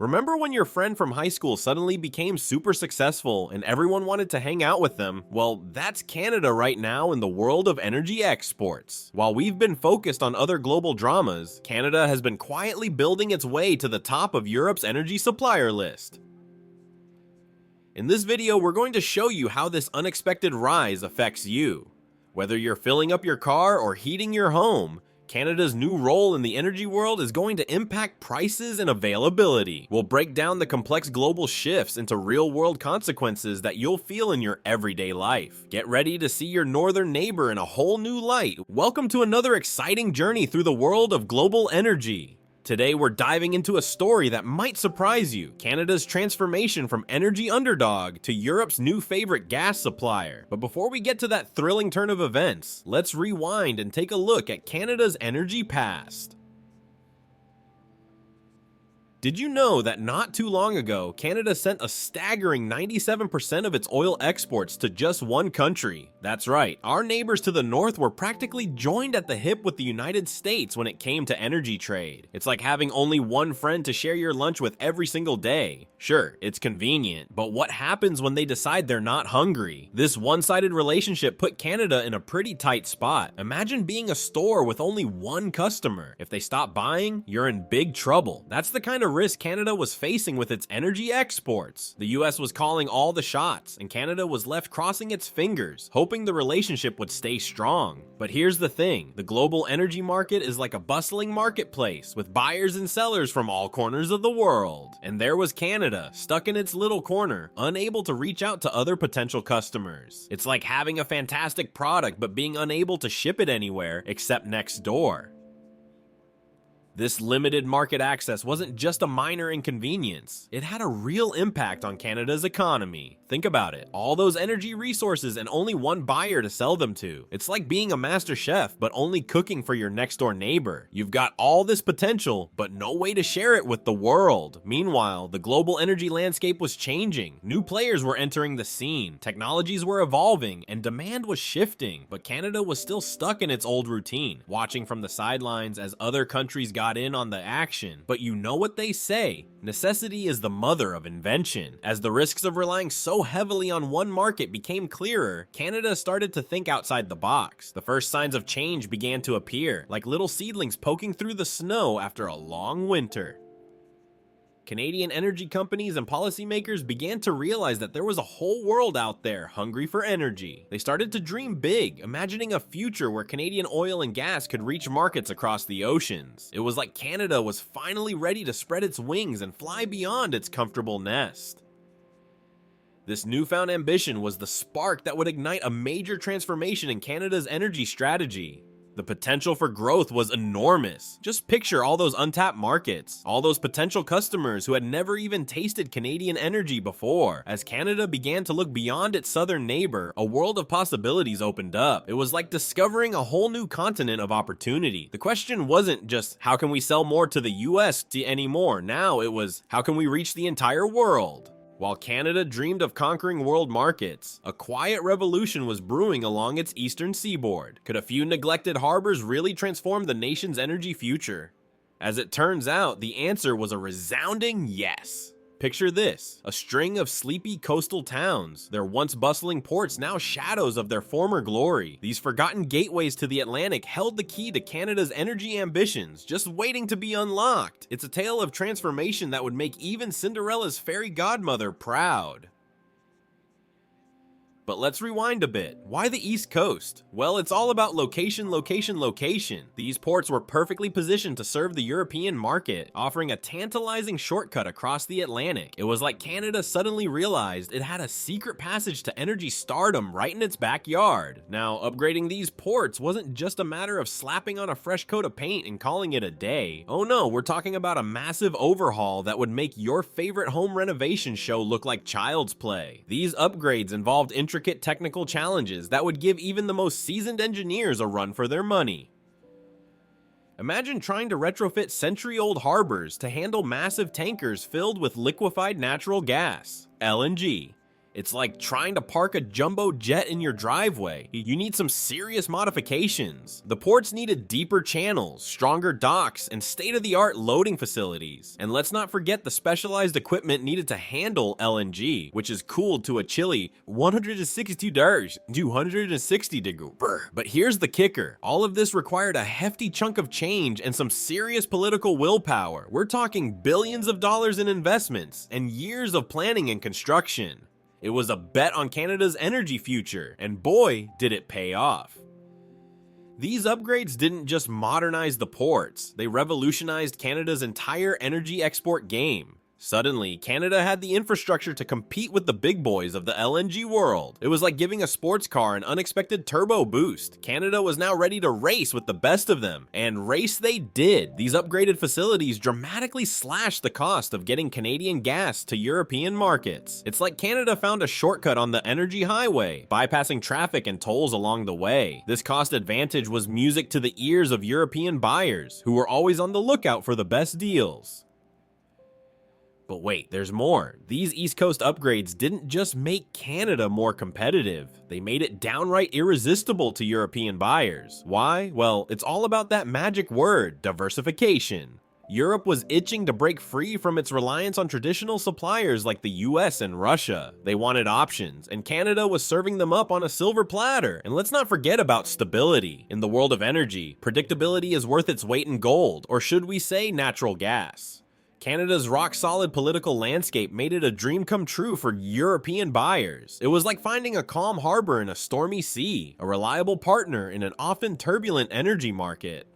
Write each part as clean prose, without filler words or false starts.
Remember when your friend from high school suddenly became super successful and everyone wanted to hang out with them? Well, that's Canada right now in the world of energy exports. While we've been focused on other global dramas, Canada has been quietly building its way to the top of Europe's energy supplier list. In this video, we're going to show you how this unexpected rise affects you. Whether you're filling up your car or heating your home, Canada's new role in the energy world is going to impact prices and availability. We'll break down the complex global shifts into real-world consequences that you'll feel in your everyday life. Get ready to see your northern neighbor in a whole new light. Welcome to another exciting journey through the world of global energy. Today, we're diving into a story that might surprise you: Canada's transformation from energy underdog to Europe's new favorite gas supplier. But before we get to that thrilling turn of events, let's rewind and take a look at Canada's energy past. Did you know that not too long ago, Canada sent a staggering 97% of its oil exports to just one country? That's right, our neighbors to the north were practically joined at the hip with the United States when it came to energy trade. It's like having only one friend to share your lunch with every single day. Sure, it's convenient, but what happens when they decide they're not hungry? This one-sided relationship put Canada in a pretty tight spot. Imagine being a store with only one customer. If they stop buying, you're in big trouble. That's the kind of risk Canada was facing with its energy exports. The US was calling all the shots, and Canada was left crossing its fingers, hoping the relationship would stay strong. But here's the thing, the global energy market is like a bustling marketplace, with buyers and sellers from all corners of the world. And there was Canada, stuck in its little corner, unable to reach out to other potential customers. It's like having a fantastic product but being unable to ship it anywhere except next door. This limited market access wasn't just a minor inconvenience, it had a real impact on Canada's economy. Think about it, all those energy resources and only one buyer to sell them to. It's like being a master chef, but only cooking for your next door neighbor. You've got all this potential, but no way to share it with the world. Meanwhile, the global energy landscape was changing. New players were entering the scene, technologies were evolving, and demand was shifting. But Canada was still stuck in its old routine, watching from the sidelines as other countries got in on the action. But you know what they say, necessity is the mother of invention. As the risks of relying so heavily on one market became clearer, Canada started to think outside the box. The first signs of change began to appear, like little seedlings poking through the snow after a long winter. Canadian energy companies and policymakers began to realize that there was a whole world out there hungry for energy. They started to dream big, imagining a future where Canadian oil and gas could reach markets across the oceans. It was like Canada was finally ready to spread its wings and fly beyond its comfortable nest. This newfound ambition was the spark that would ignite a major transformation in Canada's energy strategy. The potential for growth was enormous. Just picture all those untapped markets, all those potential customers who had never even tasted Canadian energy before. As Canada began to look beyond its southern neighbor, a world of possibilities opened up. It was like discovering a whole new continent of opportunity. The question wasn't just, how can we sell more to the US anymore? Now it was, how can we reach the entire world? While Canada dreamed of conquering world markets, a quiet revolution was brewing along its eastern seaboard. Could a few neglected harbors really transform the nation's energy future? As it turns out, the answer was a resounding yes. Picture this, a string of sleepy coastal towns, their once bustling ports now shadows of their former glory. These forgotten gateways to the Atlantic held the key to Canada's energy ambitions, just waiting to be unlocked. It's a tale of transformation that would make even Cinderella's fairy godmother proud. But let's rewind a bit. Why the East Coast? Well, it's all about location, location, location. These ports were perfectly positioned to serve the European market, offering a tantalizing shortcut across the Atlantic. It was like Canada suddenly realized it had a secret passage to energy stardom right in its backyard. Now, upgrading these ports wasn't just a matter of slapping on a fresh coat of paint and calling it a day. Oh no, we're talking about a massive overhaul that would make your favorite home renovation show look like child's play. These upgrades involved intricate technical challenges that would give even the most seasoned engineers a run for their money. Imagine trying to retrofit century-old harbors to handle massive tankers filled with liquefied natural gas, LNG. It's like trying to park a jumbo jet in your driveway. You need some serious modifications. The ports needed deeper channels, stronger docks, and state-of-the-art loading facilities. And let's not forget the specialized equipment needed to handle LNG, which is cooled to a chilly 162 degrees, 260 degrees. But here's the kicker. All of this required a hefty chunk of change and some serious political willpower. We're talking billions of dollars in investments and years of planning and construction. It was a bet on Canada's energy future, and boy, did it pay off. These upgrades didn't just modernize the ports, they revolutionized Canada's entire energy export game. Suddenly, Canada had the infrastructure to compete with the big boys of the LNG world. It was like giving a sports car an unexpected turbo boost. Canada was now ready to race with the best of them, and race they did. These upgraded facilities dramatically slashed the cost of getting Canadian gas to European markets. It's like Canada found a shortcut on the energy highway, bypassing traffic and tolls along the way. This cost advantage was music to the ears of European buyers, who were always on the lookout for the best deals. But wait, there's more. These East Coast upgrades didn't just make Canada more competitive, they made it downright irresistible to European buyers. Why? Well, it's all about that magic word, diversification. Europe was itching to break free from its reliance on traditional suppliers like the US and Russia. They wanted options, and Canada was serving them up on a silver platter. And let's not forget about stability. In the world of energy, predictability is worth its weight in gold, or should we say natural gas. Canada's rock-solid political landscape made it a dream come true for European buyers. It was like finding a calm harbor in a stormy sea, a reliable partner in an often turbulent energy market.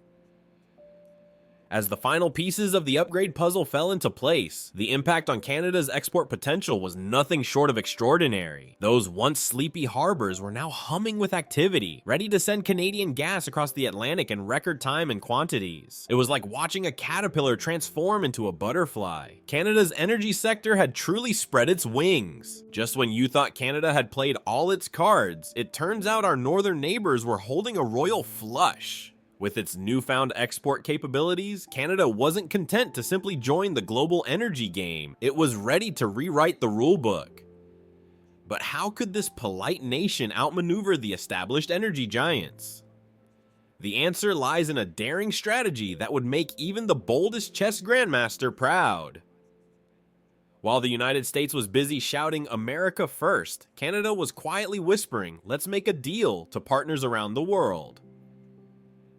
As the final pieces of the upgrade puzzle fell into place, the impact on Canada's export potential was nothing short of extraordinary. Those once sleepy harbors were now humming with activity, ready to send Canadian gas across the Atlantic in record time and quantities. It was like watching a caterpillar transform into a butterfly. Canada's energy sector had truly spread its wings. Just when you thought Canada had played all its cards, it turns out our northern neighbors were holding a royal flush. With its newfound export capabilities, Canada wasn't content to simply join the global energy game. It was ready to rewrite the rulebook. But how could this polite nation outmaneuver the established energy giants? The answer lies in a daring strategy that would make even the boldest chess grandmaster proud. While the United States was busy shouting America first, Canada was quietly whispering, "Let's make a deal," to partners around the world.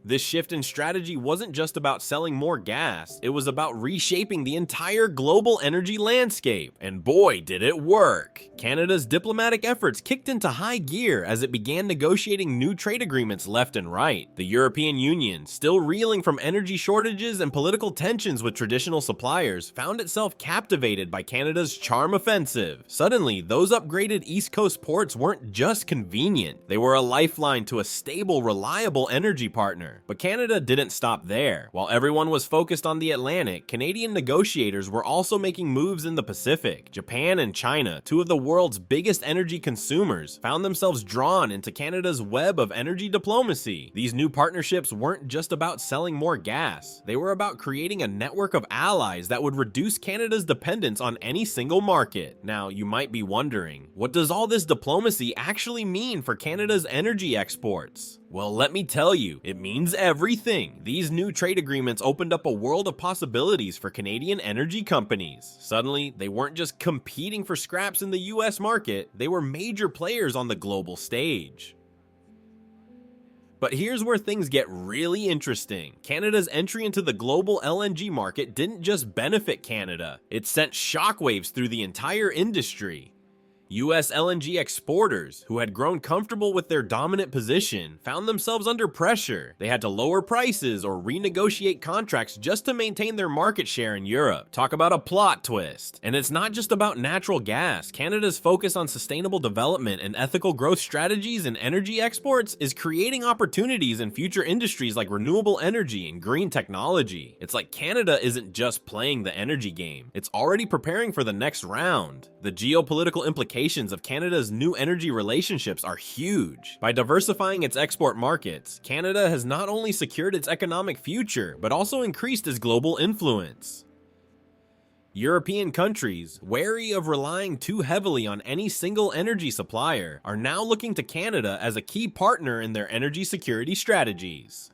This shift in strategy wasn't just about selling more gas, it was about reshaping the entire global energy landscape. And boy, did it work! Canada's diplomatic efforts kicked into high gear as it began negotiating new trade agreements left and right. The European Union, still reeling from energy shortages and political tensions with traditional suppliers, found itself captivated by Canada's charm offensive. Suddenly, those upgraded East Coast ports weren't just convenient, they were a lifeline to a stable, reliable energy partner. But Canada didn't stop there. While everyone was focused on the Atlantic, Canadian negotiators were also making moves in the Pacific. Japan and China, two of the world's biggest energy consumers, found themselves drawn into Canada's web of energy diplomacy. These new partnerships weren't just about selling more gas. They were about creating a network of allies that would reduce Canada's dependence on any single market. Now, you might be wondering, what does all this diplomacy actually mean for Canada's energy exports? Well, let me tell you, it means everything. These new trade agreements opened up a world of possibilities for Canadian energy companies. Suddenly, they weren't just competing for scraps in the US market, they were major players on the global stage. But here's where things get really interesting. Canada's entry into the global LNG market didn't just benefit Canada, it sent shockwaves through the entire industry. US LNG exporters, who had grown comfortable with their dominant position, found themselves under pressure. They had to lower prices or renegotiate contracts just to maintain their market share in Europe. Talk about a plot twist. And it's not just about natural gas. Canada's focus on sustainable development and ethical growth strategies in energy exports is creating opportunities in future industries like renewable energy and green technology. It's like Canada isn't just playing the energy game, it's already preparing for the next round. The geopolitical implications of Canada's new energy relationships are huge. By diversifying its export markets, Canada has not only secured its economic future, but also increased its global influence. European countries, wary of relying too heavily on any single energy supplier, are now looking to Canada as a key partner in their energy security strategies.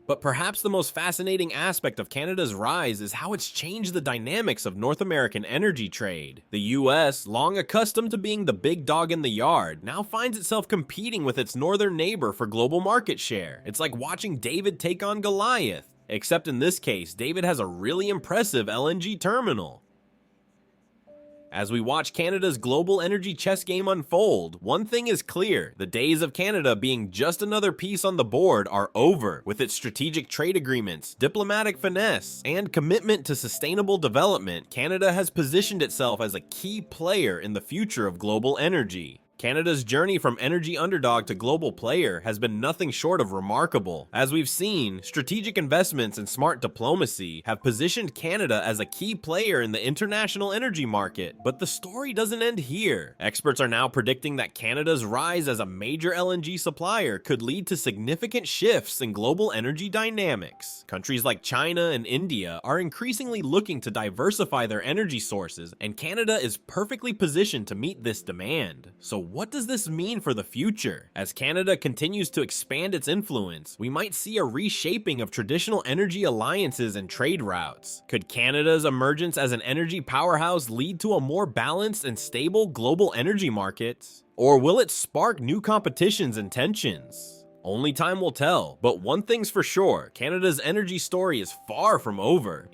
But perhaps the most fascinating aspect of Canada's rise is how it's changed the dynamics of North American energy trade. The US, long accustomed to being the big dog in the yard, now finds itself competing with its northern neighbor for global market share. It's like watching David take on Goliath. Except in this case, David has a really impressive LNG terminal. As we watch Canada's global energy chess game unfold, one thing is clear: the days of Canada being just another piece on the board are over. With its strategic trade agreements, diplomatic finesse, and commitment to sustainable development, Canada has positioned itself as a key player in the future of global energy. Canada's journey from energy underdog to global player has been nothing short of remarkable. As we've seen, strategic investments and smart diplomacy have positioned Canada as a key player in the international energy market. But the story doesn't end here. Experts are now predicting that Canada's rise as a major LNG supplier could lead to significant shifts in global energy dynamics. Countries like China and India are increasingly looking to diversify their energy sources, and Canada is perfectly positioned to meet this demand. So what does this mean for the future? As Canada continues to expand its influence, we might see a reshaping of traditional energy alliances and trade routes. Could Canada's emergence as an energy powerhouse lead to a more balanced and stable global energy market? Or will it spark new competitions and tensions? Only time will tell, but one thing's for sure: Canada's energy story is far from over.